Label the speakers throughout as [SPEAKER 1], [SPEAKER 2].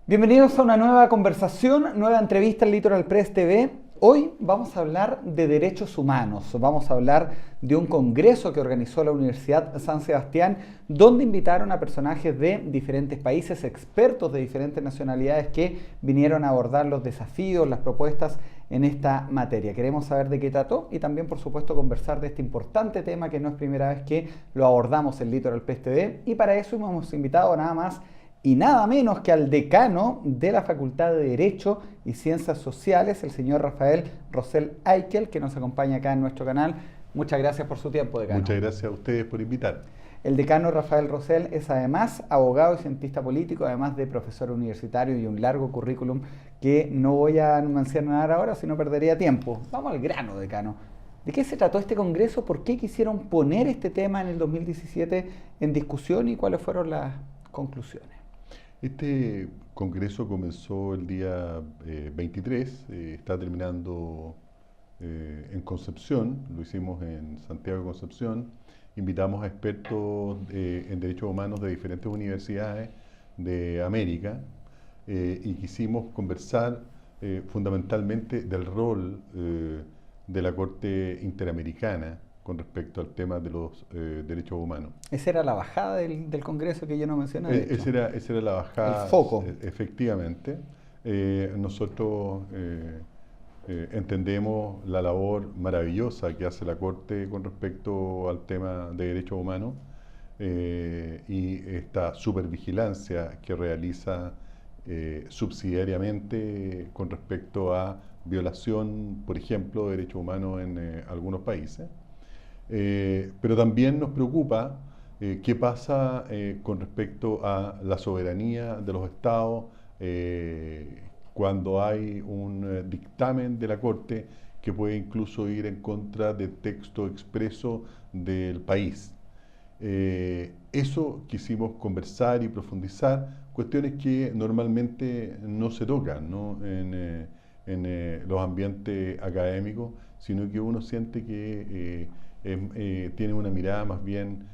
[SPEAKER 1] Bienvenidos a una nueva conversación, nueva entrevista en Litoral Press TV. Hoy vamos a hablar de derechos humanos, vamos a hablar de un congreso que organizó la Universidad San Sebastián, donde invitaron a personajes de diferentes países, expertos de diferentes nacionalidades que vinieron a abordar los desafíos, las propuestas en esta materia. Queremos saber de qué trató y también, por supuesto, conversar de este importante tema que no es primera vez que lo abordamos en Litoral Press TV, y para eso hemos invitado nada más y nada menos que al decano de la Facultad de Derecho y Ciencias Sociales, el señor Rafael Rosell Aikel, que nos acompaña acá en nuestro canal. Muchas gracias por su tiempo, decano.
[SPEAKER 2] Muchas gracias a ustedes por invitar.
[SPEAKER 1] El decano Rafael Rosell es además abogado y cientista político, además de profesor universitario y un largo currículum que no voy a mencionar ahora, si no perdería tiempo. Vamos al grano, decano. ¿De qué se trató este congreso? ¿Por qué quisieron poner este tema en el 2017 en discusión y cuáles fueron las conclusiones?
[SPEAKER 2] Este congreso comenzó el día 23, está terminando en Concepción, lo hicimos en Santiago de Concepción. Invitamos a expertos en derechos humanos de diferentes universidades de América y quisimos conversar fundamentalmente del rol de la Corte Interamericana con respecto al tema de los derechos humanos.
[SPEAKER 1] Esa era la bajada del Congreso que yo no mencioné.
[SPEAKER 2] Esa era la bajada.
[SPEAKER 1] El foco.
[SPEAKER 2] Efectivamente. Nosotros entendemos la labor maravillosa que hace la Corte con respecto al tema de derechos humanos y esta supervigilancia que realiza subsidiariamente con respecto a violación, por ejemplo, de derechos humanos en algunos países. Pero también nos preocupa qué pasa con respecto a la soberanía de los estados cuando hay un dictamen de la Corte que puede incluso ir en contra del texto expreso del país. Eso quisimos conversar y profundizar, cuestiones que normalmente no se tocan, ¿no? en los ambientes académicos, sino que uno siente que tiene una mirada más bien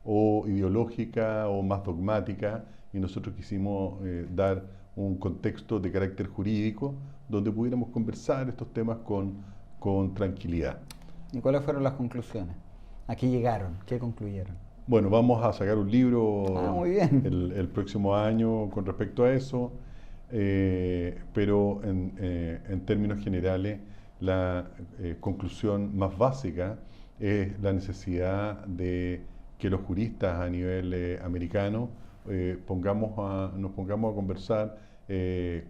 [SPEAKER 2] o ideológica o más dogmática, y nosotros quisimos dar un contexto de carácter jurídico donde pudiéramos conversar estos temas con tranquilidad.
[SPEAKER 1] ¿Y cuáles fueron las conclusiones? ¿A qué llegaron? ¿Qué concluyeron?
[SPEAKER 2] Bueno, vamos a sacar un libro
[SPEAKER 1] muy bien.
[SPEAKER 2] el próximo año con respecto a eso, pero en términos generales la conclusión más básica es la necesidad de que los juristas a nivel americano nos pongamos a conversar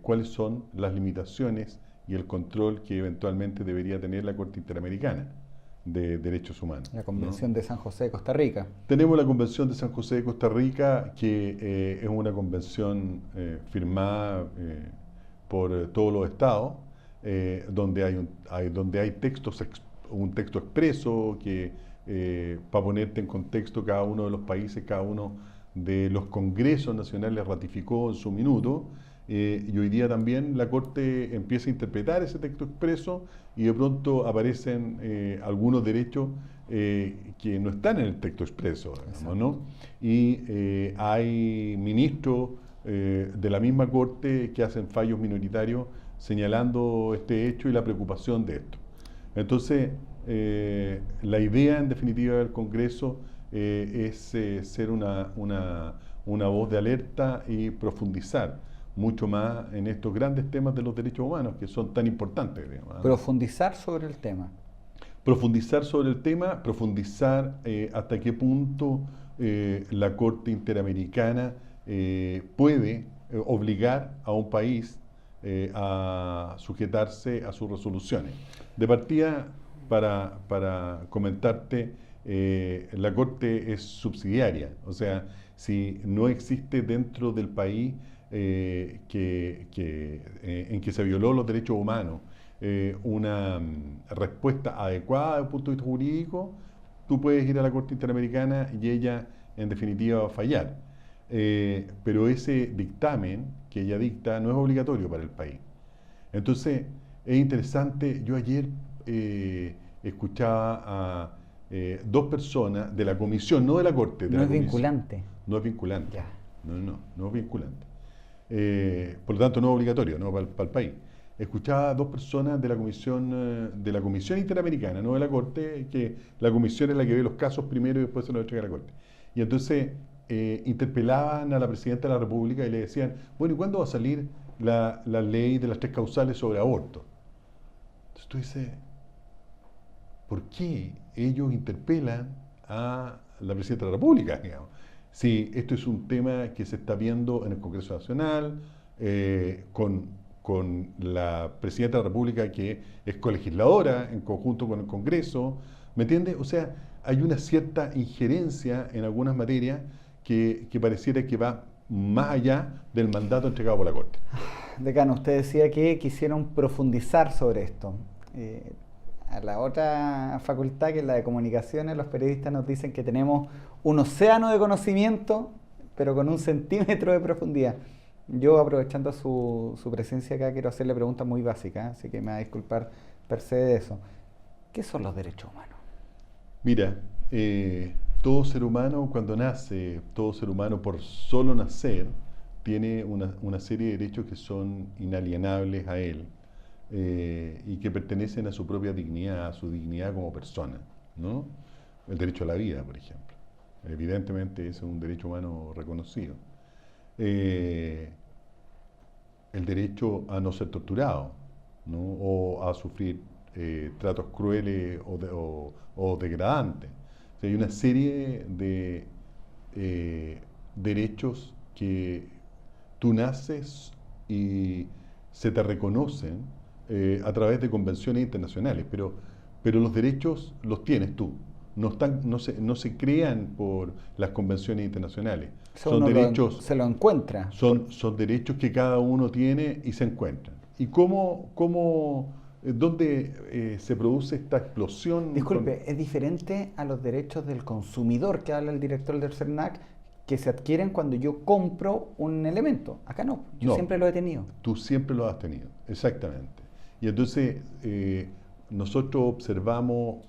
[SPEAKER 2] cuáles son las limitaciones y el control que eventualmente debería tener la Corte Interamericana de Derechos Humanos.
[SPEAKER 1] La Convención,
[SPEAKER 2] ¿no?,
[SPEAKER 1] de San José de Costa Rica.
[SPEAKER 2] Tenemos la Convención de San José de Costa Rica, que es una convención firmada por todos los estados, donde hay un texto expreso que, para ponerte en contexto, cada uno de los países, cada uno de los congresos nacionales ratificó en su minuto, y hoy día también la Corte empieza a interpretar ese texto expreso y de pronto aparecen algunos derechos que no están en el texto expreso, digamos, ¿no? Y hay ministros de la misma Corte que hacen fallos minoritarios señalando este hecho y la preocupación de esto. Entonces, la idea en definitiva del Congreso es ser una voz de alerta y profundizar mucho más en estos grandes temas de los derechos humanos que son tan importantes, digamos.
[SPEAKER 1] Profundizar sobre el tema.
[SPEAKER 2] Profundizar sobre el tema, profundizar hasta qué punto la Corte Interamericana puede obligar a un país a sujetarse a sus resoluciones. De partida, para comentarte, la Corte es subsidiaria, o sea, si no existe dentro del país en que se violó los derechos humanos una respuesta adecuada desde el punto de vista jurídico, tú puedes ir a la Corte Interamericana y ella en definitiva va a fallar. Pero ese dictamen que ella dicta no es obligatorio para el país. Entonces, es interesante, yo ayer escuchaba a dos personas de la comisión, no de la Corte.
[SPEAKER 1] No es vinculante.
[SPEAKER 2] No es vinculante.
[SPEAKER 1] Ya.
[SPEAKER 2] No es vinculante. por lo tanto no es obligatorio, ¿no? Para el país. Escuchaba a dos personas de la Comisión Interamericana, no de la Corte, que la Comisión es la que ve los casos primero y después se los entrega a la Corte. Y entonces interpelaban a la Presidenta de la República y le decían, bueno, ¿y cuándo va a salir la ley de las 3 causales sobre aborto? Entonces tú dices, ¿por qué ellos interpelan a la Presidenta de la República, digamos? Si esto es un tema que se está viendo en el Congreso Nacional, con la Presidenta de la República que es colegisladora en conjunto con el Congreso, ¿me entiendes? O sea, hay una cierta injerencia en algunas materias que pareciera que va más allá del mandato entregado por la Corte.
[SPEAKER 1] Decano, usted decía que quisieron profundizar sobre esto. A la otra facultad, que es la de comunicaciones, los periodistas nos dicen que tenemos un océano de conocimiento, pero con 1 centímetro de profundidad. Yo, aprovechando su presencia acá, quiero hacerle preguntas muy básicas, así que me va a disculpar per se de eso. ¿Qué son los derechos humanos?
[SPEAKER 2] Mira, todo ser humano cuando nace, todo ser humano por solo nacer, tiene una serie de derechos que son inalienables a él y que pertenecen a su propia dignidad, a su dignidad como persona, ¿no? El derecho a la vida, por ejemplo. Evidentemente ese es un derecho humano reconocido. El derecho a no ser torturado, ¿no? O a sufrir tratos crueles o degradantes. O sea, hay una serie de derechos que tú naces y se te reconocen a través de convenciones internacionales, pero los derechos los tienes tú. No se crean por las convenciones internacionales. Son derechos,
[SPEAKER 1] se lo encuentra.
[SPEAKER 2] son derechos que cada uno tiene y se encuentran. ¿Y dónde se produce esta explosión?
[SPEAKER 1] Disculpe, es diferente a los derechos del consumidor que habla el director del CERNAC, que se adquieren cuando yo compro un elemento. Acá no, yo siempre lo he tenido.
[SPEAKER 2] Tú siempre lo has tenido, exactamente. Y entonces nosotros observamos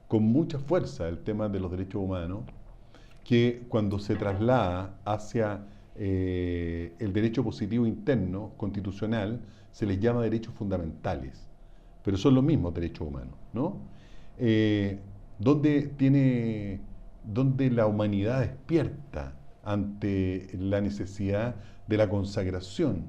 [SPEAKER 2] con mucha fuerza el tema de los derechos humanos, que cuando se traslada hacia el derecho positivo interno, constitucional, se les llama derechos fundamentales, pero son los mismos derechos humanos, ¿no? Donde la humanidad despierta ante la necesidad de la consagración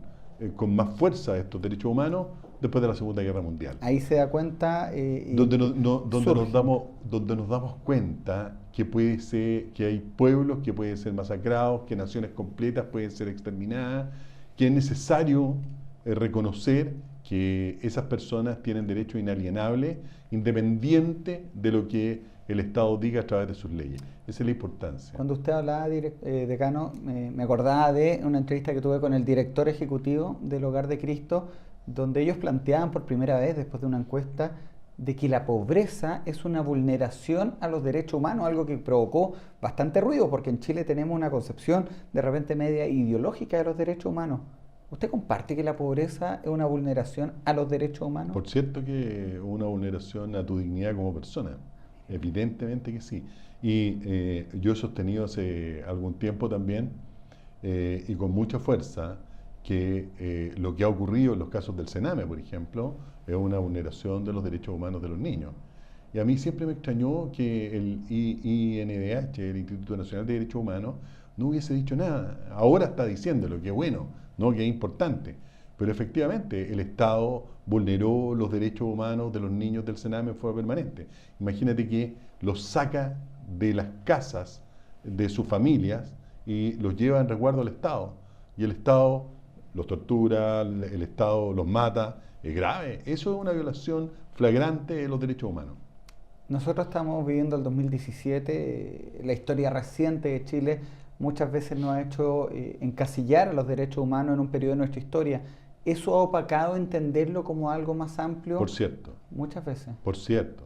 [SPEAKER 2] con más fuerza de estos derechos humanos después de la Segunda Guerra Mundial.
[SPEAKER 1] Ahí se da cuenta
[SPEAKER 2] donde nos damos cuenta que puede ser, que hay pueblos que pueden ser masacrados, que naciones completas pueden ser exterminadas, que es necesario reconocer que esas personas tienen derechos inalienables, independiente de lo que el Estado diga a través de sus leyes. Esa es la importancia.
[SPEAKER 1] Cuando usted hablaba, decano, me acordaba de una entrevista que tuve con el director ejecutivo del Hogar de Cristo, donde ellos planteaban por primera vez, después de una encuesta, de que la pobreza es una vulneración a los derechos humanos, algo que provocó bastante ruido, porque en Chile tenemos una concepción de repente media ideológica de los derechos humanos. ¿Usted comparte que la pobreza es una vulneración a los derechos humanos?
[SPEAKER 2] Por cierto que es una vulneración a tu dignidad como persona, evidentemente que sí. Y yo he sostenido hace algún tiempo también, y con mucha fuerza, que lo que ha ocurrido en los casos del Sename, por ejemplo, es una vulneración de los derechos humanos de los niños. Y a mí siempre me extrañó que el INDH, el Instituto Nacional de Derechos Humanos, no hubiese dicho nada. Ahora está diciéndolo, que bueno, ¿no? Que es importante. Pero efectivamente, el Estado vulneró los derechos humanos de los niños del Sename en forma permanente. Imagínate que los saca de las casas de sus familias y los lleva en resguardo al Estado. Y el Estado los tortura, el Estado los mata, es grave. Eso es una violación flagrante de los derechos humanos.
[SPEAKER 1] Nosotros estamos viviendo el 2017, la historia reciente de Chile muchas veces nos ha hecho encasillar a los derechos humanos en un periodo de nuestra historia. ¿Eso ha opacado entenderlo como algo más amplio?
[SPEAKER 2] Por cierto.
[SPEAKER 1] Muchas veces.
[SPEAKER 2] Por cierto.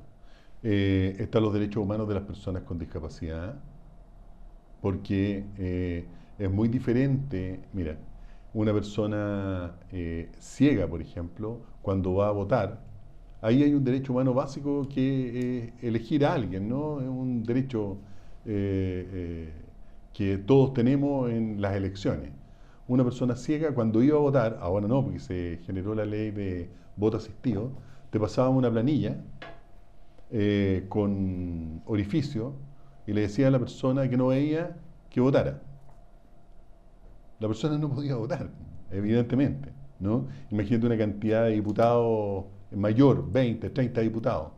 [SPEAKER 2] Están los derechos humanos de las personas con discapacidad, porque es muy diferente, mira, una persona ciega, por ejemplo, cuando va a votar, ahí hay un derecho humano básico que es elegir a alguien, ¿no? Es un derecho que todos tenemos en las elecciones. una persona ciega cuando iba a votar, ahora no, porque se generó la ley de voto asistido, te pasaban una planilla con orificio y le decía a la persona que no veía que votara. La persona no podía votar, evidentemente, ¿no? Imagínate una cantidad de diputados mayor, 20, 30 diputados,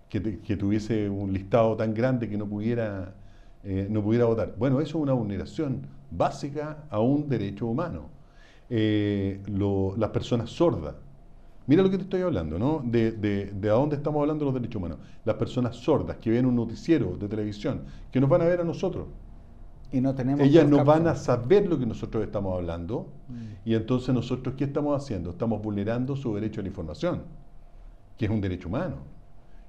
[SPEAKER 2] que tuviese un listado tan grande que no pudiera votar. Bueno, eso es una vulneración básica a un derecho humano. Las personas sordas. Mira lo que te estoy hablando, ¿no? De a dónde estamos hablando de los derechos humanos. Las personas sordas que ven un noticiero de televisión, que nos van a ver a nosotros.
[SPEAKER 1] Y no tenemos
[SPEAKER 2] Ellas no
[SPEAKER 1] caption.
[SPEAKER 2] van a saber lo que nosotros estamos hablando, y entonces nosotros, ¿qué estamos haciendo? Estamos vulnerando su derecho a la información, que es un derecho humano.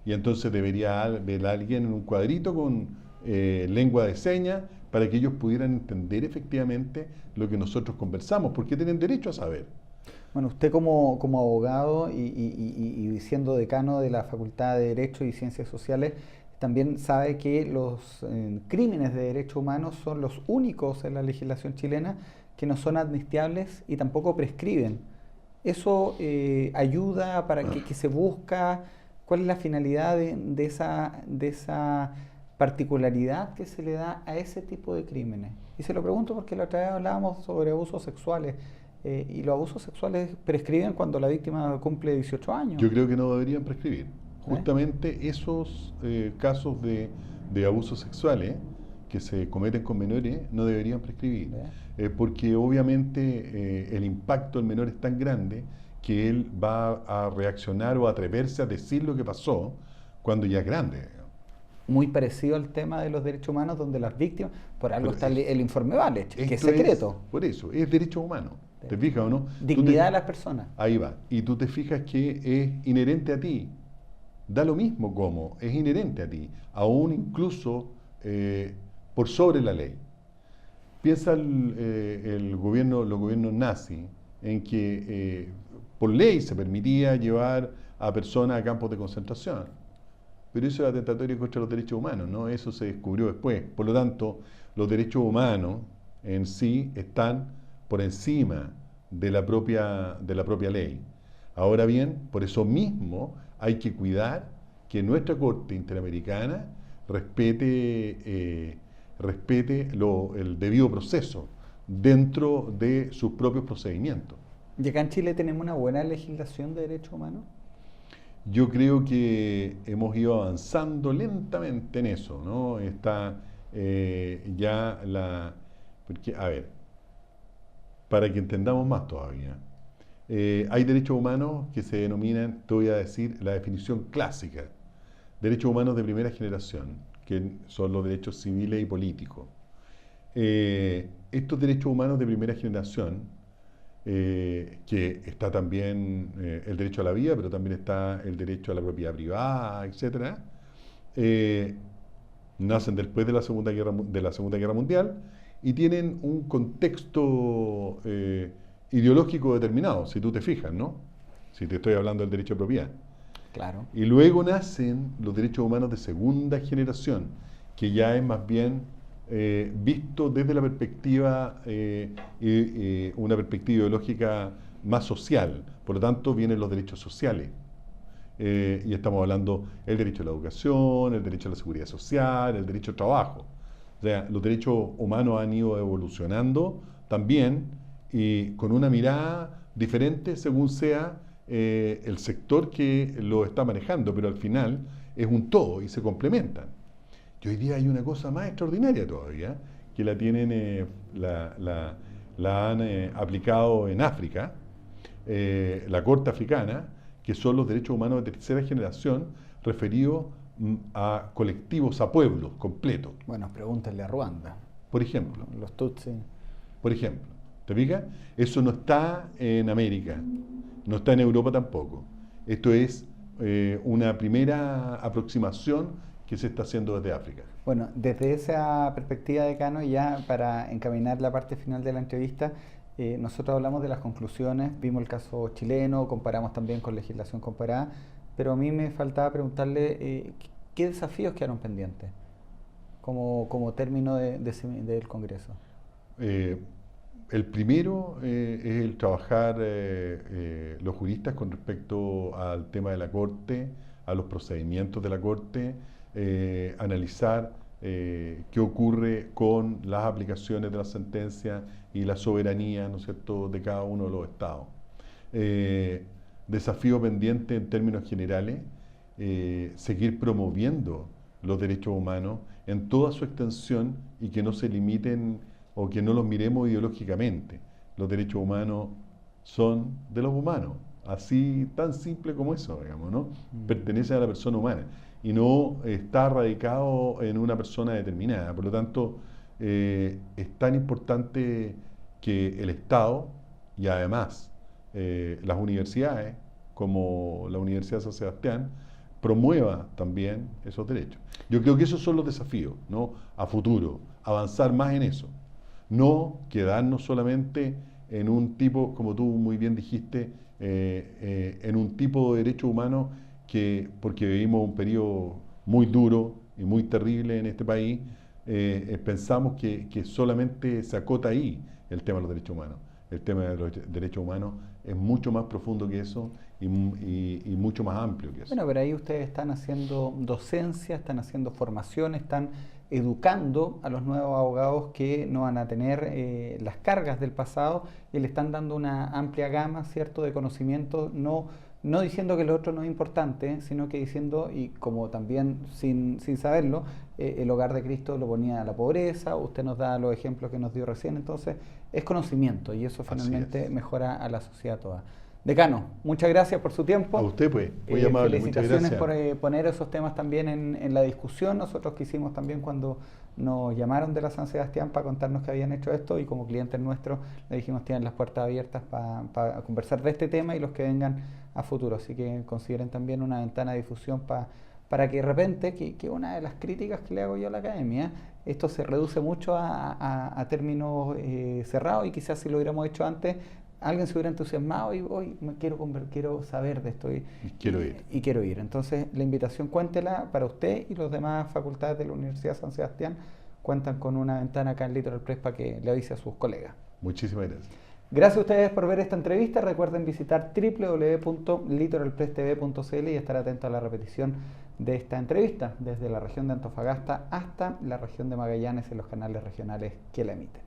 [SPEAKER 2] Y entonces debería haber alguien en un cuadrito con lengua de señas para que ellos pudieran entender efectivamente lo que nosotros conversamos, porque tienen derecho a saber.
[SPEAKER 1] Bueno, usted como abogado y siendo decano de la Facultad de Derecho y Ciencias Sociales, también sabe que los crímenes de derechos humanos son los únicos en la legislación chilena que no son amnistiables y tampoco prescriben. ¿Eso ayuda para que se busca? ¿Cuál es la finalidad de esa particularidad que se le da a ese tipo de crímenes? Y se lo pregunto porque la otra vez hablábamos sobre abusos sexuales. Y los abusos sexuales prescriben cuando la víctima cumple 18 años.
[SPEAKER 2] Yo creo que no deberían prescribir. Justamente esos casos de abusos sexuales que se cometen con menores no deberían prescribir, porque obviamente el impacto del menor es tan grande que él va a reaccionar o a atreverse a decir lo que pasó cuando ya es grande.
[SPEAKER 1] Muy parecido al tema de los derechos humanos, donde las víctimas, por algo
[SPEAKER 2] Pero
[SPEAKER 1] está el informe Walech, que es
[SPEAKER 2] esto
[SPEAKER 1] secreto.
[SPEAKER 2] por eso, es derecho humano. ¿Te fijas o no?
[SPEAKER 1] Dignidad de las personas.
[SPEAKER 2] Ahí va. Y tú te fijas que es inherente a ti. Da lo mismo como, es inherente a ti, aún incluso por sobre la ley. Piensa los gobiernos nazis, en que por ley se permitía llevar a personas a campos de concentración. Pero eso era atentatorio contra los derechos humanos, ¿no? Eso se descubrió después. Por lo tanto, los derechos humanos en sí están por encima de la propia ley. Ahora bien, por eso mismo hay que cuidar que nuestra Corte Interamericana respete el debido proceso dentro de sus propios procedimientos.
[SPEAKER 1] ¿Y acá en Chile tenemos una buena legislación de derechos humanos?
[SPEAKER 2] Yo creo que hemos ido avanzando lentamente en eso, ¿no? Está porque, a ver, para que entendamos más todavía, hay derechos humanos que se denominan, te voy a decir, la definición clásica, derechos humanos de primera generación, que son los derechos civiles y políticos. Estos derechos humanos de primera generación, que está también el derecho a la vida, pero también está el derecho a la propiedad privada, etc., nacen después de la Segunda Guerra Mundial y tienen un contexto ideológico determinado, si tú te fijas, ¿no? Si te estoy hablando del derecho de propiedad.
[SPEAKER 1] Claro.
[SPEAKER 2] Y luego nacen los derechos humanos de segunda generación, que ya es más bien visto desde la perspectiva, una perspectiva ideológica más social. Por lo tanto, vienen los derechos sociales. Y estamos hablando del derecho a la educación, el derecho a la seguridad social, el derecho al trabajo. O sea, los derechos humanos han ido evolucionando también y con una mirada diferente según sea el sector que lo está manejando, pero al final es un todo y se complementan. Y hoy día hay una cosa más extraordinaria todavía, que la tienen, la han aplicado en África, la Corte Africana, que son los derechos humanos de tercera generación referidos a colectivos, a pueblos completos.
[SPEAKER 1] Bueno, pregúntenle a Ruanda.
[SPEAKER 2] Por ejemplo.
[SPEAKER 1] Los Tutsi.
[SPEAKER 2] Por ejemplo. ¿Te fijas? Eso no está en América, no está en Europa tampoco. Esto es una primera aproximación que se está haciendo desde África.
[SPEAKER 1] Bueno, desde esa perspectiva, decano, y ya para encaminar la parte final de la entrevista, nosotros hablamos de las conclusiones, vimos el caso chileno, comparamos también con legislación comparada, pero a mí me faltaba preguntarle qué desafíos quedaron pendientes como término del Congreso.
[SPEAKER 2] El primero es el trabajar los juristas con respecto al tema de la Corte, a los procedimientos de la Corte, analizar qué ocurre con las aplicaciones de la sentencia y la soberanía, ¿no es cierto?, de cada uno de los estados. Desafío pendiente en términos generales, seguir promoviendo los derechos humanos en toda su extensión y que no se limiten o que no los miremos ideológicamente. Los derechos humanos son de los humanos, así tan simple como eso, digamos, ¿no? Pertenece a la persona humana y no está radicado en una persona determinada. Por lo tanto, es tan importante que el Estado y además las universidades, como la Universidad de San Sebastián, promueva también esos derechos. Yo creo que esos son los desafíos, ¿no?, a futuro, avanzar más en eso. No quedarnos solamente en un tipo, como tú muy bien dijiste, en un tipo de derecho humano que, porque vivimos un periodo muy duro y muy terrible en este país, pensamos que solamente se acota ahí el tema de los derechos humanos. El tema de los derechos humanos es mucho más profundo que eso y mucho más amplio que eso.
[SPEAKER 1] Bueno, pero ahí ustedes están haciendo docencia, están haciendo formación, están educando a los nuevos abogados que no van a tener las cargas del pasado y le están dando una amplia gama, ¿cierto?, de conocimientos, no diciendo que lo otro no es importante, sino que diciendo, y como también sin saberlo, el hogar de Cristo lo ponía a la pobreza, usted nos da los ejemplos que nos dio recién, entonces es conocimiento y eso finalmente mejora a la sociedad toda. Decano, muchas gracias por su tiempo.
[SPEAKER 2] A usted, pues, muy amable, muchas
[SPEAKER 1] felicitaciones
[SPEAKER 2] gracias.
[SPEAKER 1] por poner esos temas también en la discusión. Nosotros quisimos también cuando nos llamaron de la San Sebastián para contarnos que habían hecho esto y como clientes nuestros le dijimos tienen las puertas abiertas para conversar de este tema y los que vengan a futuro. Así que consideren también una ventana de difusión para que de repente, que una de las críticas que le hago yo a la academia, esto se reduce mucho a términos cerrados y quizás si lo hubiéramos hecho antes, alguien se hubiera entusiasmado y hoy quiero saber de esto y quiero ir. Entonces la invitación cuéntela para usted y los demás facultades de la Universidad de San Sebastián cuentan con una ventana acá en Litoral Press para que le avise a sus colegas.
[SPEAKER 2] Muchísimas gracias.
[SPEAKER 1] Gracias a ustedes por ver esta entrevista. Recuerden visitar www.litoralpresstv.cl y estar atentos a la repetición de esta entrevista desde la región de Antofagasta hasta la región de Magallanes en los canales regionales que la emiten.